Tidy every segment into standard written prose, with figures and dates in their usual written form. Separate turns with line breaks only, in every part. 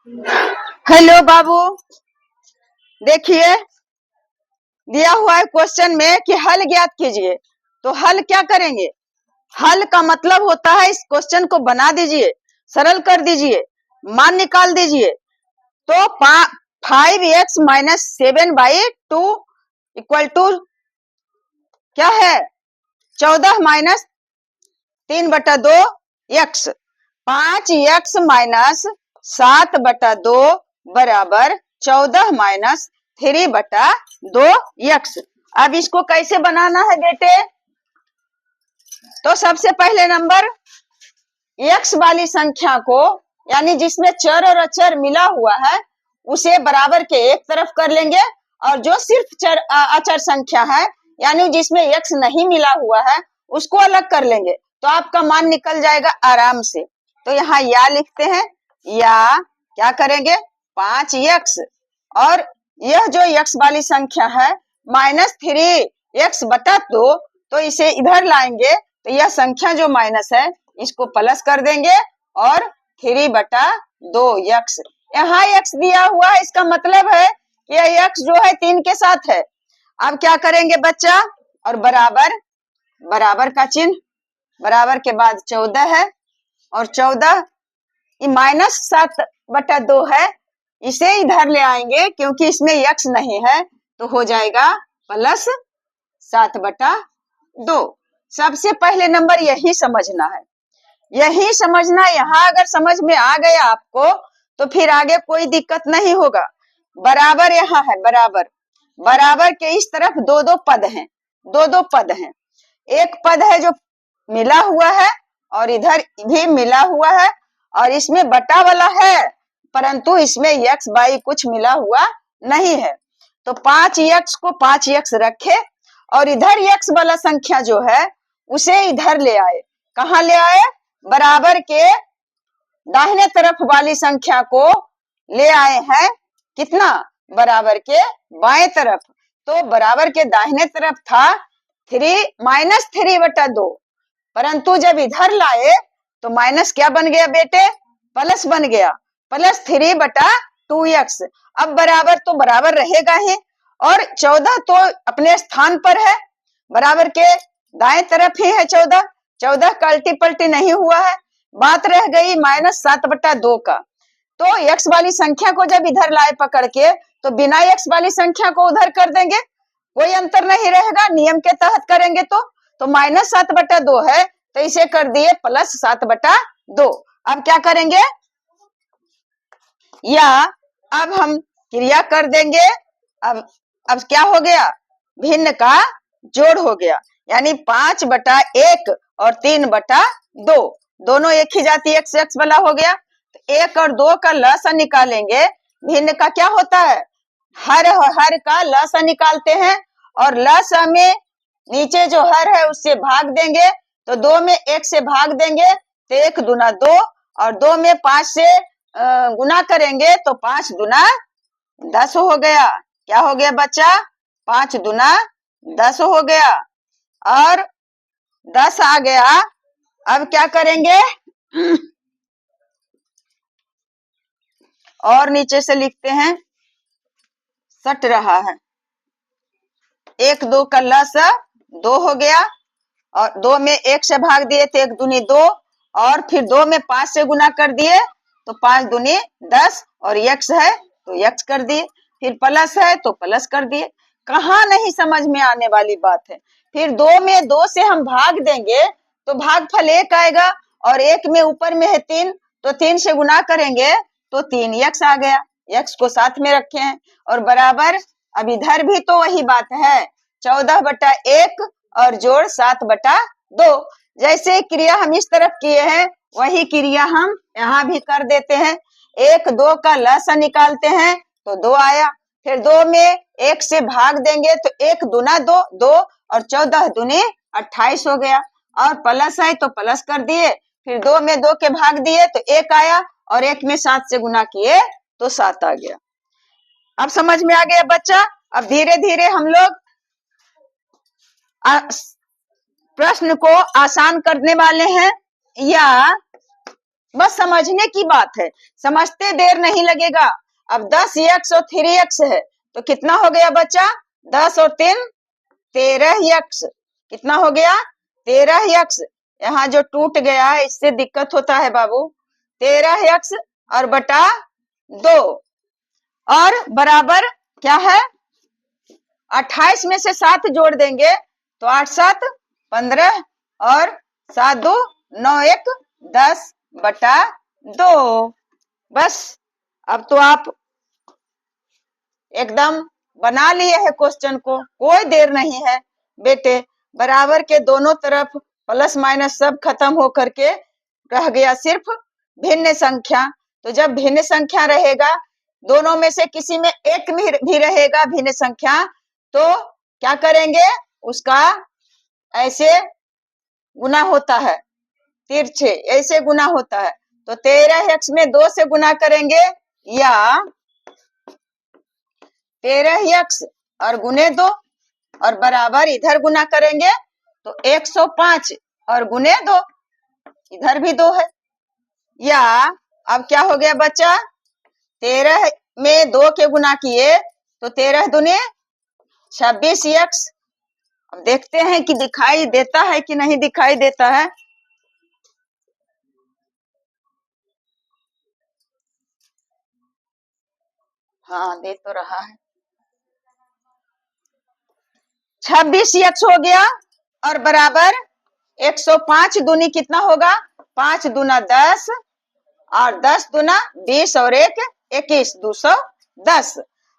Hello बाबू, देखिए दिया हुआ है क्वेश्चन में कि हल ज्ञात कीजिए। तो हल क्या करेंगे? हल का मतलब होता है इस क्वेश्चन को बना दीजिए, सरल कर दीजिए, मान निकाल दीजिए। तो 5x-7/2 इक्वल टू क्या है? 14-3/2 x। 5x-7/2 बराबर 14-3/2 x। अब इसको कैसे बनाना है बेटे? तो सबसे पहले नंबर x वाली संख्या को, यानी जिसमें चर और अचर मिला हुआ है, उसे बराबर के एक तरफ कर लेंगे, और जो सिर्फ अचर संख्या है, यानी जिसमें x नहीं मिला हुआ है, उसको अलग कर लेंगे। तो आपका मान निकल जाएगा आराम से। तो यहाँ या लिखते हैं, या क्या करेंगे? 5x, और यह जो x वाली संख्या है -3x/2, तो इसे इधर लाएंगे तो यह संख्या जो माइनस है इसको प्लस कर देंगे, और 3/2 x। यहाँ x दिया हुआ है, इसका मतलब है कि यह x जो है 3 के साथ है। अब क्या करेंगे बच्चा? और बराबर, बराबर का चिन्ह, बराबर के बाद 14 है, और 14 -7/2 है, इसे इधर ले आएंगे क्योंकि इसमें x नहीं है, तो हो जाएगा +7/2। सबसे पहले नंबर यही समझना है, यही समझना। यहाँ अगर समझ में आ गया आपको तो फिर आगे कोई दिक्कत नहीं होगा। बराबर यहाँ है, बराबर, बराबर के इस तरफ दो दो पद हैं, दो दो पद हैं। एक पद है जो मिला हुआ है, और इधर भी मिला हुआ है, और इसमें बटा वाला है, परंतु इसमें x y कुछ मिला हुआ नहीं है। तो 5x को 5x रखे, और इधर x वाला संख्या जो है उसे इधर ले आए। कहाँ ले आए? बराबर के दाहिने तरफ वाली संख्या को ले आए हैं। कितना? बराबर के बाएं तरफ। तो बराबर के दाहिने तरफ था 3-3/2, परंतु जब इधर लाए तो माइनस क्या बन गया बेटे? प्लस बन गया, +3/2x। अब बराबर तो बराबर रहेगा ही, और 14 तो अपने स्थान पर है, बराबर के दाएं तरफ ही है 14। 14 का उल्टी पलटी नहीं हुआ है। बात रह गई -7/2 का। तो x वाली संख्या को जब इधर लाए पकड़ के, तो बिना x वाली संख्या को उधर कर देंगे, कोई अंतर नहीं रहेगा, नियम के तहत करेंगे। तो -7/2 है, तो इसे कर दिए +7/2। अब क्या करेंगे? या अब हम क्रिया कर देंगे। अब क्या हो गया? भिन्न का जोड़ हो गया, यानी 5/1 और 3/2, दोनों एक ही जाति x वाला हो गया। तो 1 और 2 का लसा निकालेंगे। भिन्न का क्या होता है? हर का लसा निकालते हैं, और लसा में नीचे जो हर है उससे भाग देंगे। तो 2 में 1 से भाग देंगे तो 1 दूना 2, और 2 में 5 से गुना करेंगे तो 5 दूना 10 हो गया। क्या हो गया बच्चा? 5 दूना 10 हो गया, और 10 आ गया। अब क्या करेंगे? और नीचे से लिखते हैं, सट रहा है। 1 2 का लसा 2 हो गया, और 2 में 1 से भाग दिए तो 1 दूनी 2, और फिर 2 में 5 से गुना कर दिए तो 5 दूनी 10, और x है तो x कर दिए, फिर प्लस है तो प्लस कर दिए। कहाँ नहीं समझ में आने वाली बात है। फिर 2 में 2 से हम भाग देंगे तो भागफल 1 आएगा, और 1 में ऊपर में है 3, तो 3 से गुना करेंगे तो 3x आ गया। x को साथ में रखे हैं, और बराबर। अब इधर भी तो वही बात है, 14/1 और जोड़ 7/2। जैसे क्रिया हम इस तरफ किए हैं, वही क्रिया हम यहाँ भी कर देते हैं। 1 2 का लसा निकालते हैं तो 2 आया, फिर 2 में 1 से भाग देंगे तो 1 दूना 2, 2 और 14 दूनी 28 हो गया, और प्लस है तो प्लस कर दिए, फिर 2 में 2 के भाग दिए तो 1 आया, और 1 में 7 से गुना किए तो 7 आ गया। अब समझ में आ गया बच्चा? अब धीरे धीरे हम लोग प्रश्न को आसान करने वाले हैं। या बस समझने की बात है, समझते देर नहीं लगेगा। अब 10x और 3x है तो कितना हो गया बच्चा? 10 और 3 13x। कितना हो गया? 13x। यहाँ जो टूट गया है इससे दिक्कत होता है बाबू। 13x और बटा 2 और बराबर क्या है? 28 में से 7 जोड़ देंगे तो 8 7 15 और 7 2 9 1 10 बटा 2। बस अब तो आप एकदम बना लिए है क्वेश्चन को, कोई देर नहीं है बेटे। बराबर के दोनों तरफ प्लस माइनस सब खत्म हो करके रह गया सिर्फ भिन्न संख्या। तो जब भिन्न संख्या रहेगा, दोनों में से किसी में एक भी रहेगा भिन्न संख्या, तो क्या करेंगे? उसका ऐसे गुना होता है, तिरछे ऐसे गुना होता है। तो 13x में 2 से गुना करेंगे या 13x और गुने 2 और बराबर इधर गुना करेंगे तो 105 और गुने 2, इधर भी 2 है। या अब क्या हो गया बच्चा? 13 में 2 के गुना किए तो 13 दूने 26x। अब देखते हैं कि दिखाई देता है कि नहीं दिखाई देता है। हाँ दे तो रहा है। 26x हो गया और बराबर 105 दूनी कितना होगा? 5 दूना 10 और 10 दूना 20 और 1 21 210।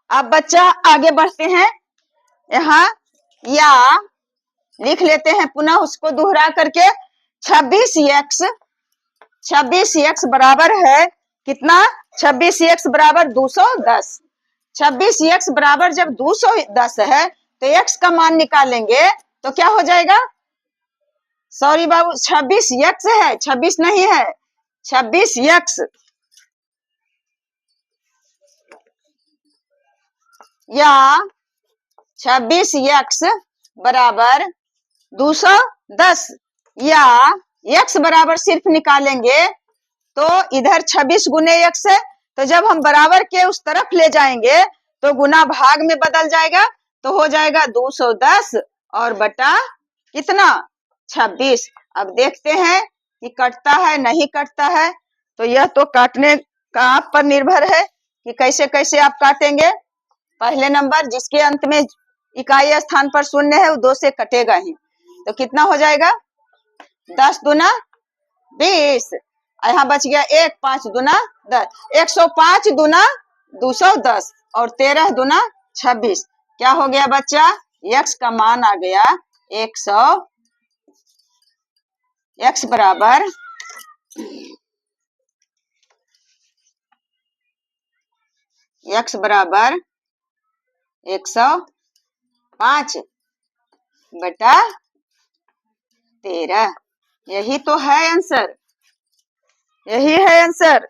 अब बच्चा आगे बढ़ते हैं। यहाँ या लिख लेते हैं पुनः उसको दोहरा करके। 26x बराबर है कितना? 26x बराबर 210। 26x बराबर जब 210 है तो x का मान निकालेंगे तो क्या हो जाएगा? सॉरी बाबू, 26x है, 26 नहीं है, 26x। या 26x बराबर 210 या x बराबर सिर्फ निकालेंगे तो इधर 26 गुने x है, तो जब हम बराबर के उस तरफ ले जाएंगे तो गुना भाग में बदल जाएगा, तो हो जाएगा 210 और बटा कितना? 26। अब देखते हैं कि कटता है नहीं कटता है। तो यह तो काटने का आप पर निर्भर है कि कैसे कैसे आप काटेंगे। पहले नंबर जिसके अंत में इकाई स्थान पर शून्य है वो 2 से कटेगा ही। तो कितना हो जाएगा? 10 दूना 20, यहाँ बच गया 1 5 दूना 10, 105 दूना 210 और 13 दूना 26। क्या हो गया बच्चा? x का मान आ गया 100। x बराबर x बराबर 105 बटा 13। यही तो है आंसर, यही है आंसर।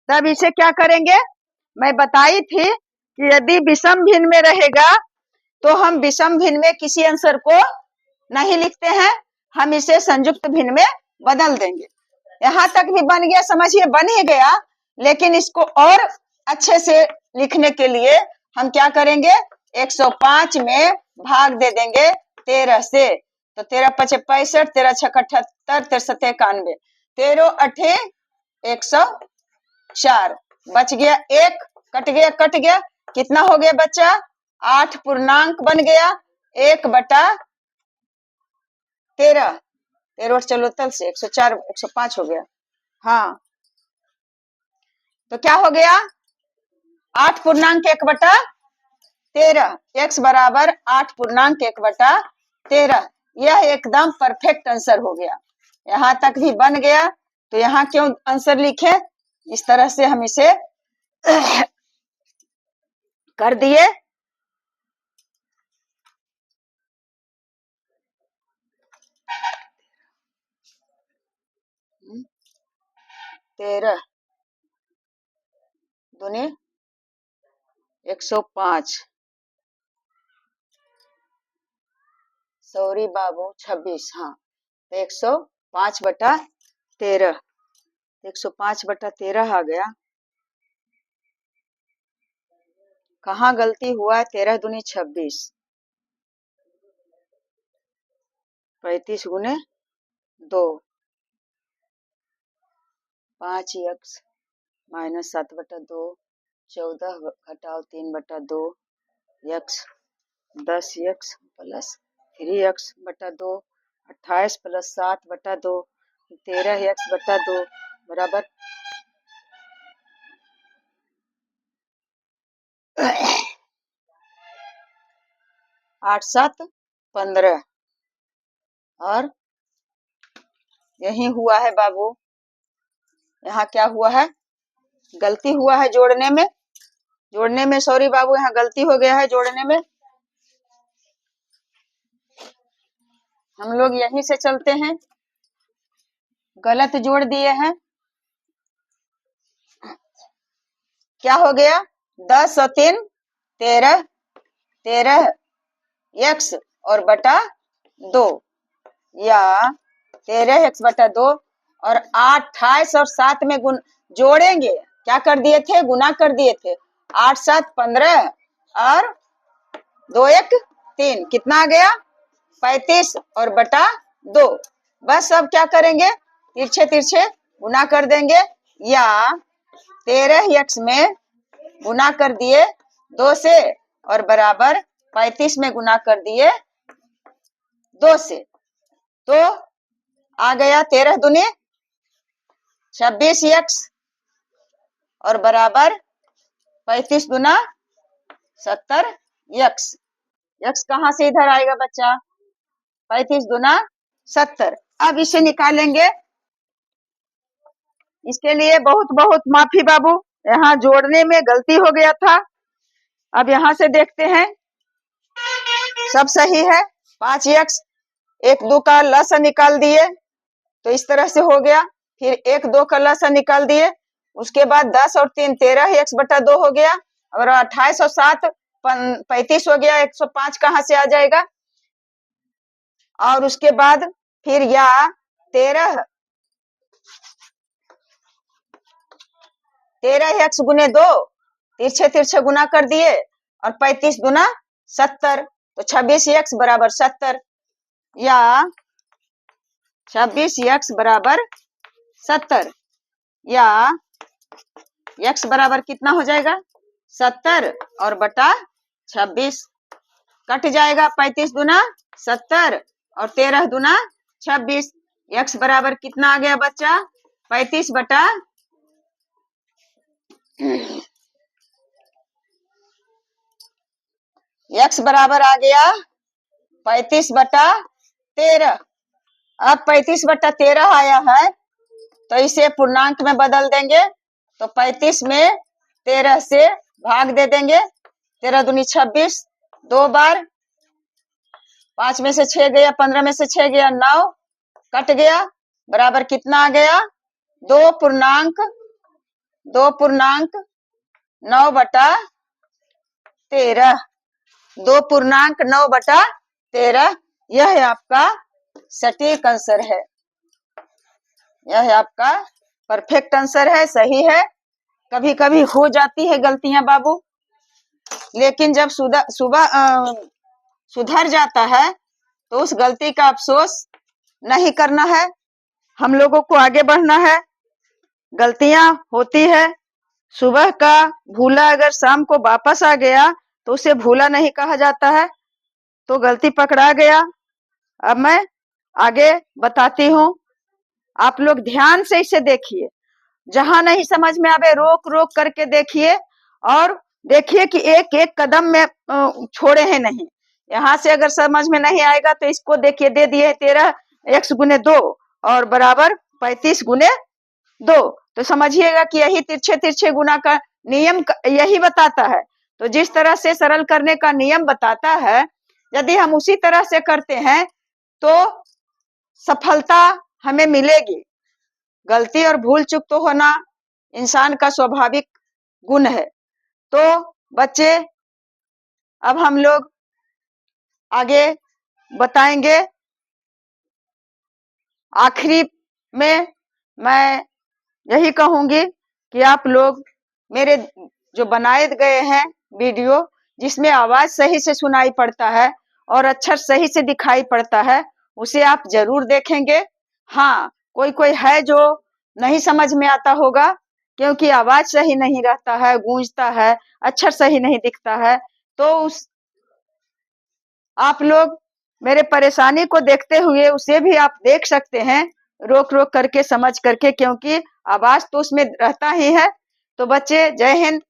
तब इसे क्या करेंगे? मैं बताई थी कि यदि विषम भिन्न में रहेगा तो हम विषम भिन्न में किसी आंसर को नहीं लिखते हैं, हम इसे संयुक्त भिन्न में बदल देंगे। यहाँ तक भी बन गया, समझिए बन ही गया। लेकिन इसको और अच्छे से लिखने के लिए हम क्या करेंगे? 105 में भाग दे देंगे 13 से, तो 13 5 65, 13 6 78, 63 91, 13 8 104। बच गया 1, कट गया। कितना हो गया बच्चा? 8 पूर्णांक बन गया 1 बटा 13। 13 चलो तल से 104 105 हो गया। हाँ तो क्या हो गया? 8 पूर्णांक 1 बटा 13। x बराबर 8 पूर्णांक 1 बटा 13। यह एकदम परफेक्ट आंसर हो गया। यहाँ तक भी बन गया तो यहाँ क्यों आंसर लिखे? इस तरह से हम इसे कर दिए। तेरह दूनी 105, सॉरी बाबू 26। हाँ 105 बटा 13, 105/13 आ गया। कहाँ गलती हुआ है? 13 दूनी 26, 35 गुने 2, 5x - 7/2, 14 घटाओ 3/2, x 10x plus 3x/2, 28 plus 7/2, 13x/2 बराबर 8 7 15। और यही हुआ है बाबू, यहाँ क्या हुआ है? गलती हुआ है जोड़ने में, सॉरी बाबू, यहाँ गलती हो गया है जोड़ने में। हम लोग यहीं से चलते हैं, गलत जोड़ दिए हैं। क्या हो गया? 10 और 3 13, 13 x और बटा 2, या 13x/2 और 28 और 7 में गुण जोड़ेंगे। क्या कर दिए थे? गुना कर दिए थे। 8 7 15 और 2 1 3, कितना आ गया? 35 और बटा 2। बस अब क्या करेंगे? तिरछे तिरछे गुना कर देंगे, या 13x में गुना कर दिए 2 से और बराबर 35 में गुना कर दिए 2 से, तो आ गया 13 दूनी 26x और बराबर 35 दूना 70x। x कहाँ से इधर आएगा बच्चा? 35 दूना 70। अब इसे निकालेंगे। इसके लिए बहुत बहुत माफी बाबू, यहाँ जोड़ने में गलती हो गया था। अब यहाँ से देखते हैं, सब सही है। 5x, 1 2 का लसा निकाल दिए तो इस तरह से हो गया। फिर 1 2 का लसा निकाल दिए, उसके बाद 10 और 3 13x/2 हो गया, और 28 और 7 35 हो गया। 105 कहाँ से आ जाएगा? और उसके बाद फिर या 13x गुने 2, तिरछे तिरछे गुना कर दिए, और 35 दूना 70, तो 26x बराबर 70, या 26x बराबर 70, या x बराबर कितना हो जाएगा? 70 और बटा 26, कट जाएगा। 35 दूना 70 और 13 दूना 26, x बराबर कितना आ गया बच्चा? 35 बटा x बराबर आ गया 35/13। अब 35/13 आया है, तो इसे पूर्णांक में बदल देंगे। तो 35 में 13 से भाग दे देंगे। 13 दूनी 26, 2 बार, 5 में से 6 गया, 15 में से 6 गया, 9 कट गया, बराबर कितना आ गया? 2 पूर्णांक 9/13, 2 पूर्णांक 9/13। यह है आपका सटीक आंसर है, यह है आपका परफेक्ट आंसर है, सही है। कभी कभी हो जाती है गलतियां बाबू, लेकिन जब सुधर जाता है तो उस गलती का अफसोस नहीं करना है, हम लोगों को आगे बढ़ना है। गलतियां होती है, सुबह का भूला अगर शाम को वापस आ गया तो उसे भूला नहीं कहा जाता है, तो गलती पकड़ा गया। अब मैं आगे बताती हूँ, आप लोग ध्यान से इसे देखिए, जहां नहीं समझ में आवे रोक रोक करके देखिए, और देखिए कि एक एक कदम में छोड़े हैं नहीं। यहाँ से अगर समझ में नहीं आएगा तो इसको देखिए, दे दिए 13x गुने 2 और बराबर 35 गुने 2, तो समझिएगा कि यही तिरछे तिरछे गुना का नियम यही बताता है। तो जिस तरह से सरल करने का नियम बताता है, यदि हम उसी तरह से करते हैं तो सफलता हमें मिलेगी। गलती और भूल चूक तो होना इंसान का स्वाभाविक गुण है। तो बच्चे, अब हम लोग आगे बताएंगे। आखिरी में मैं यही कहूंगी कि आप लोग मेरे जो बनाए गए हैं वीडियो, जिसमें आवाज सही से सुनाई पड़ता है और अक्षर सही से दिखाई पड़ता है, उसे आप जरूर देखेंगे। हाँ, कोई कोई है जो नहीं समझ में आता होगा, क्योंकि आवाज सही नहीं रहता है, गूंजता है, अक्षर सही नहीं दिखता है, तो उस आप लोग मेरे परेशानी को देखते हुए उसे भी आप देख सकते हैं, रोक रोक करके, समझ करके, क्योंकि आवाज तो उसमें रहता ही है। तो बच्चे, जय हिंद।